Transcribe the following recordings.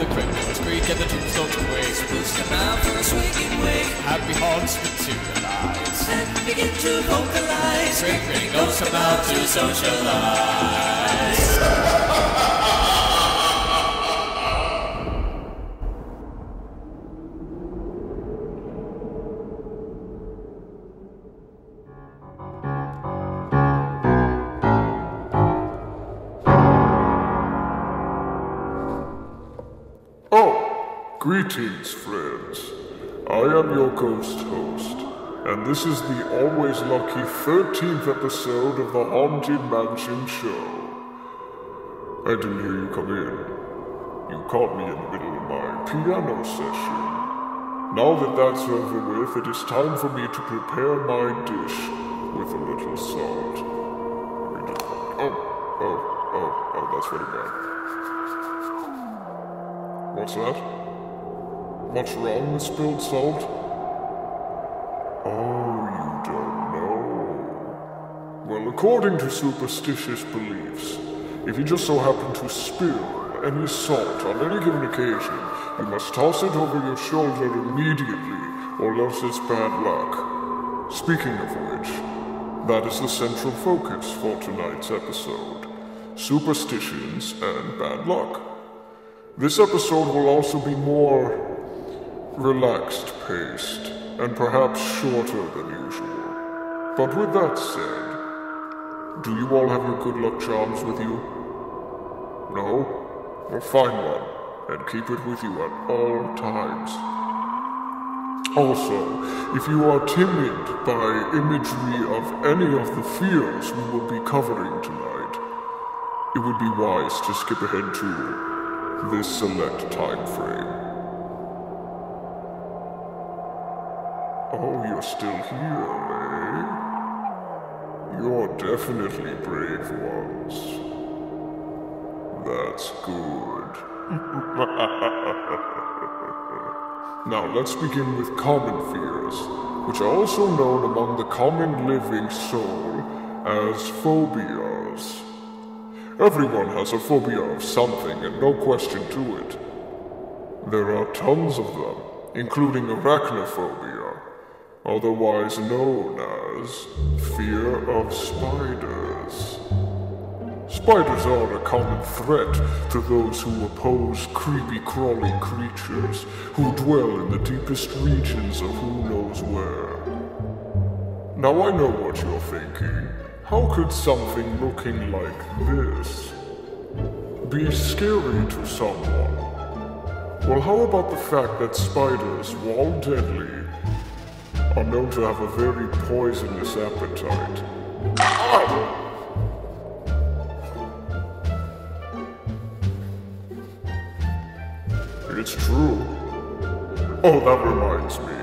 the criminals creak and the tombstones quake. Spooks come out for a swinging wake. Happy haunts materialize And begin to vocalize. Grinning ghosts come out to socialize. Greetings, friends. I am your ghost host, and this is the always lucky 13th episode of the Haunted Mansion Show. I didn't hear you come in. You caught me in the middle of my piano session. Now that that's over with, it is time for me to prepare my dish with a little salt. Oh, that's very bad. What's that? What's wrong with spilled salt? Oh, you don't know. Well, according to superstitious beliefs, if you just so happen to spill any salt on any given occasion, you must toss it over your shoulder immediately, or else it's bad luck. Speaking of which, that is the central focus for tonight's episode: superstitions and bad luck. This episode will also be more relaxed paced, and perhaps shorter than usual. But with that said, do you all have your good luck charms with you? No? Well, find one, and keep it with you at all times. Also, if you are timid by imagery of any of the fears we will be covering tonight, it would be wise to skip ahead to this select time frame. Oh, you're still here, eh? You're definitely brave ones. That's good. Now, let's begin with common fears, which are also known among the common living soul as phobias. Everyone has a phobia of something, and no question to it. There are tons of them, including arachnophobia, otherwise known as fear of spiders. Spiders are a common threat to those who oppose creepy crawly creatures who dwell in the deepest regions of who knows where. Now I know what you're thinking. How could something looking like this be scary to someone? Well, how about the fact that spiders, while deadly, are known to have a very poisonous appetite? Ow! It's true. Oh, that reminds me.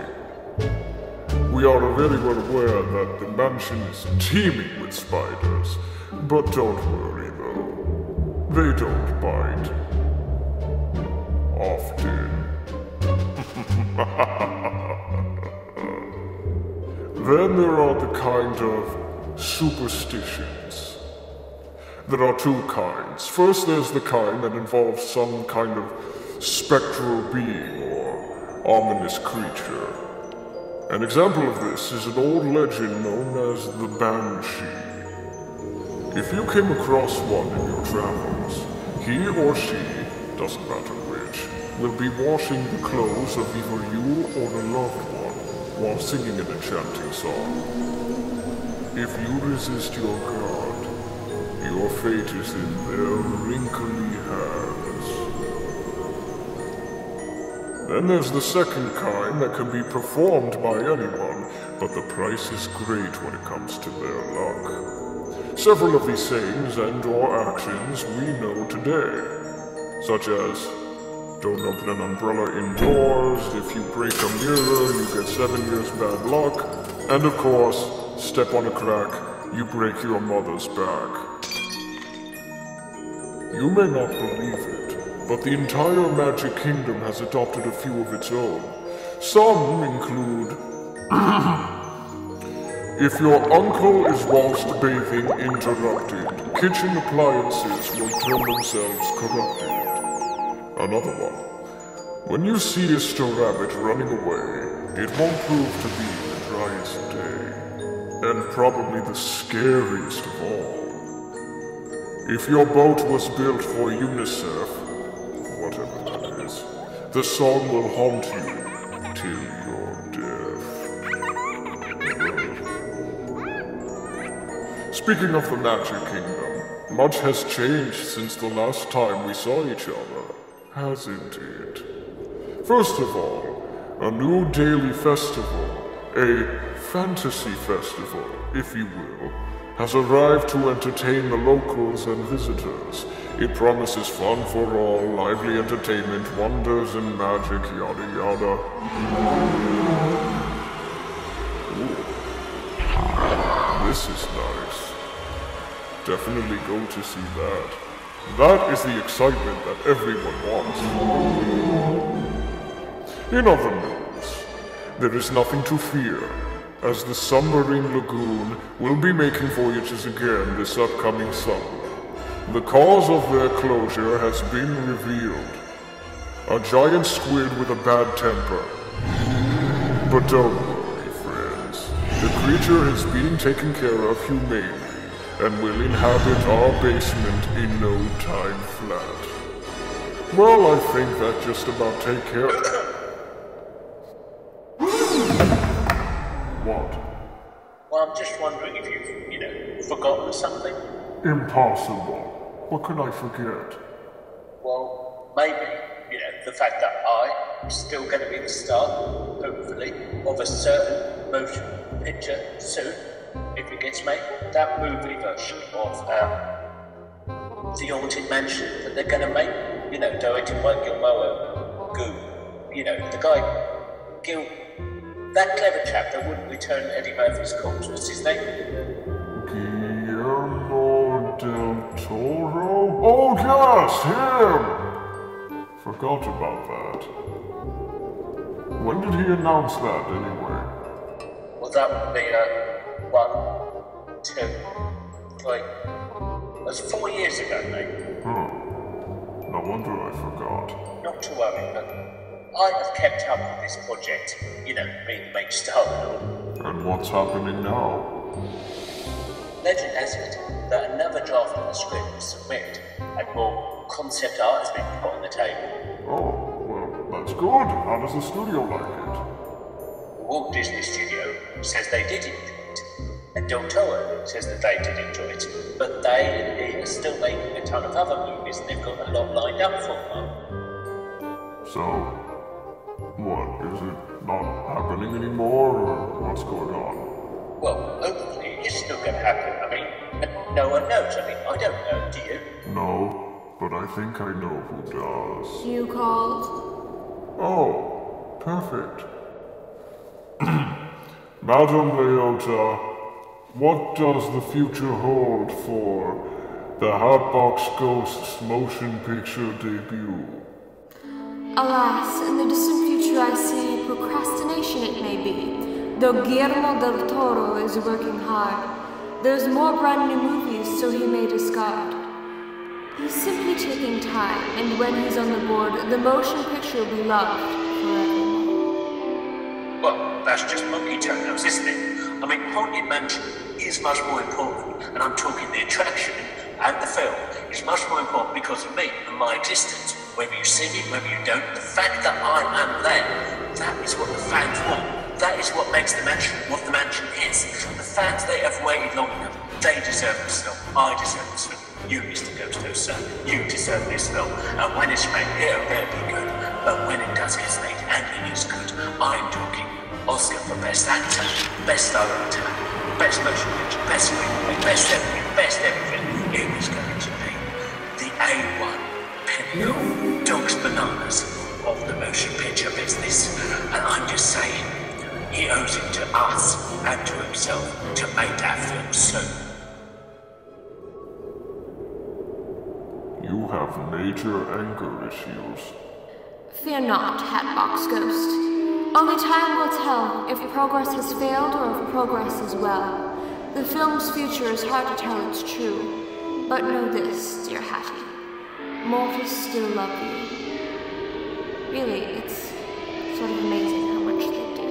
We are very well aware that the mansion is teeming with spiders. But don't worry, though. They don't bite. Often. Then there are the kind of superstitions. There are two kinds. First, there's the kind that involves some kind of spectral being or ominous creature. An example of this is an old legend known as the Banshee. If you came across one in your travels, he or she, doesn't matter which, will be washing the clothes of either you or a loved one while singing an enchanting song. If you resist your god, your fate is in their wrinkly hands. Then there's the second kind that can be performed by anyone, but the price is great when it comes to their luck. Several of these sayings and/or actions we know today, such as, don't open an umbrella indoors, if you break a mirror, you get 7 years bad luck, and of course, step on a crack, you break your mother's back. You may not believe it, but the entire Magic Kingdom has adopted a few of its own. Some include, if your uncle is whilst bathing interrupted, kitchen appliances will turn themselves corrupted. Another one. When you see a star rabbit running away, it won't prove to be the driest day, and probably the scariest of all. If your boat was built for UNICEF, whatever that is, the song will haunt you till you're deaf. Speaking of the Magic Kingdom, much has changed since the last time we saw each other, hasn't it? First of all, a new daily festival, a fantasy festival, if you will, has arrived to entertain the locals and visitors. It promises fun for all, lively entertainment, wonders and magic, yada yada. Ooh. This is nice. Definitely go to see that. That is the excitement that everyone wants. In other news, there is nothing to fear, as the Submarine Lagoon will be making voyages again this upcoming summer. The cause of their closure has been revealed. A giant squid with a bad temper. But don't worry, friends. The creature is being taken care of humanely, and will inhabit our basement in no time flat. Well, I think that just about take care of it. What? Well, I'm just wondering if you've, forgotten something? Impossible. What could I forget? Well, maybe, the fact that I'm still going to be the star, hopefully, of a certain motion picture soon, if it gets made. That movie version of The Haunted Mansion that they're going to make, directed by Guillermo the guy, that clever chap that wouldn't return Eddie Murphy's calls. What's his name? Guillermo del Toro? Oh yes, him! Forgot about that. When did he announce that, anyway? Well, that would be 1, 2, 3. That's 4 years ago, mate. No wonder I forgot. Not to worry, but I have kept up with this project, being the main star and all. And what's happening now? Legend has it that another draft of the script was submitted, and more concept art has been put on the table. Oh, well, that's good. How does the studio like it? The Walt Disney Studio says they did enjoy it, and Del Toro says that they did enjoy it, but they are still making a ton of other movies, and they've got a lot lined up for them. So, what, is it not happening anymore, or what's going on? Well, hopefully it's still going to happen. I mean, no one knows. I mean, I don't know, do you? No, but I think I know who does. You called? Oh, perfect. Madam Leota, what does the future hold for the Hatbox Ghosts motion picture debut? Alas, in the distant future I see procrastination it may be. Though Guillermo del Toro is working hard, there's more brand new movies so he may discard. He's simply taking time, and when he's on the board, the motion picture will be loved forevermore. Well, that's just monkey toenails, isn't it? I mean, Haunted Mansion is much more important, and I'm talking the attraction and the film is much more important because of me and my existence. Whether you see me, whether you don't, the fact that I am there, that is what the fans want. That is what makes the mansion what the mansion is. The fans, they have waited long enough. They deserve this film. I deserve this film. You, Mr. Ghost Host, sir, you deserve this film. And when it's made, it'll be good. But when it does get made, and it is good, I'm talking Oscar for Best Actor, Best Director, Best Motion Picture, Best Screenplay, Best everything. It is going to be the A1 pinnacle, dogs bananas of the motion picture business. And I'm just saying, he owes it to us and to himself to make that film soon. You have major anger issues. Fear not, Hatbox Ghost. Only time will tell if progress has failed or if progress is well. The film's future is hard to tell it's true. But know this, dear Hattie. Mortals still love you. Really, it's sort of amazing how much they do.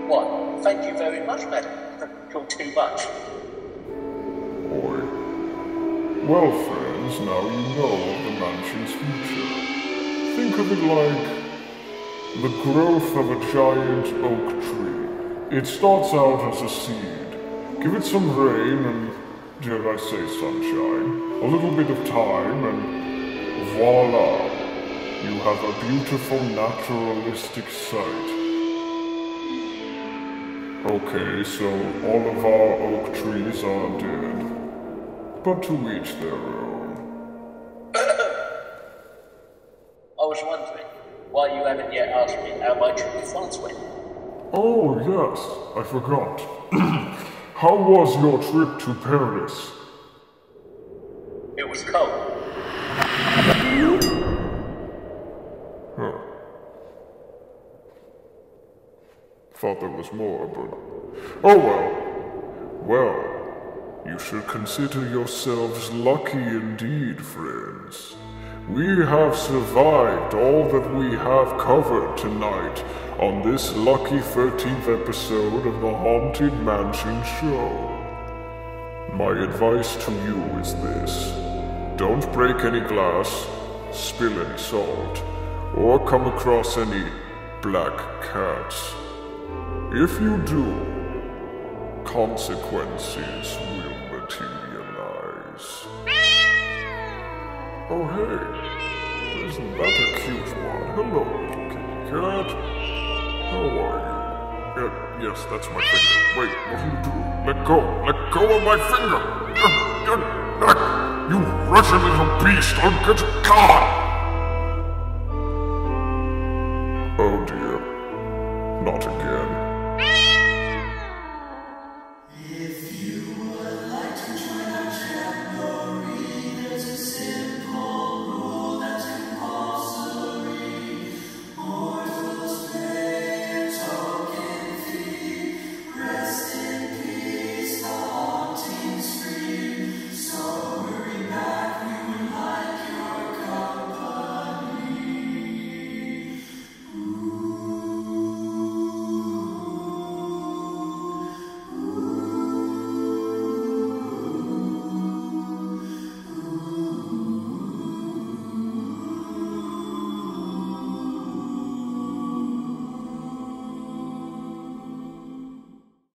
Why, thank you very much, madam. You're too much. Oi. Well, friends, now you know of the mansion's future. Think of it like the growth of a giant oak tree. It starts out as a seed. Give it some rain and, dare I say, sunshine. A little bit of time and voila! You have a beautiful naturalistic sight. Okay, so all of our oak trees are dead. But to each their own. I was wondering why you haven't yet asked me how my trip to France went. Oh, yes, I forgot. How was your trip to Paris? It was cold. Huh. Thought there was more, but... Oh well. Well, you should consider yourselves lucky indeed, friends. We have survived all that we have covered tonight on this lucky 13th episode of the Haunted Mansion Show. My advice to you is this. Don't break any glass, spill any salt, or come across any black cats. If you do, consequences will materialize. Oh hey, isn't that a cute one? Hello, little kitty cat. How are you? Yes, that's my finger. Wait, what are you doing? Let go of my finger! You wretched little beast, I'll get... God!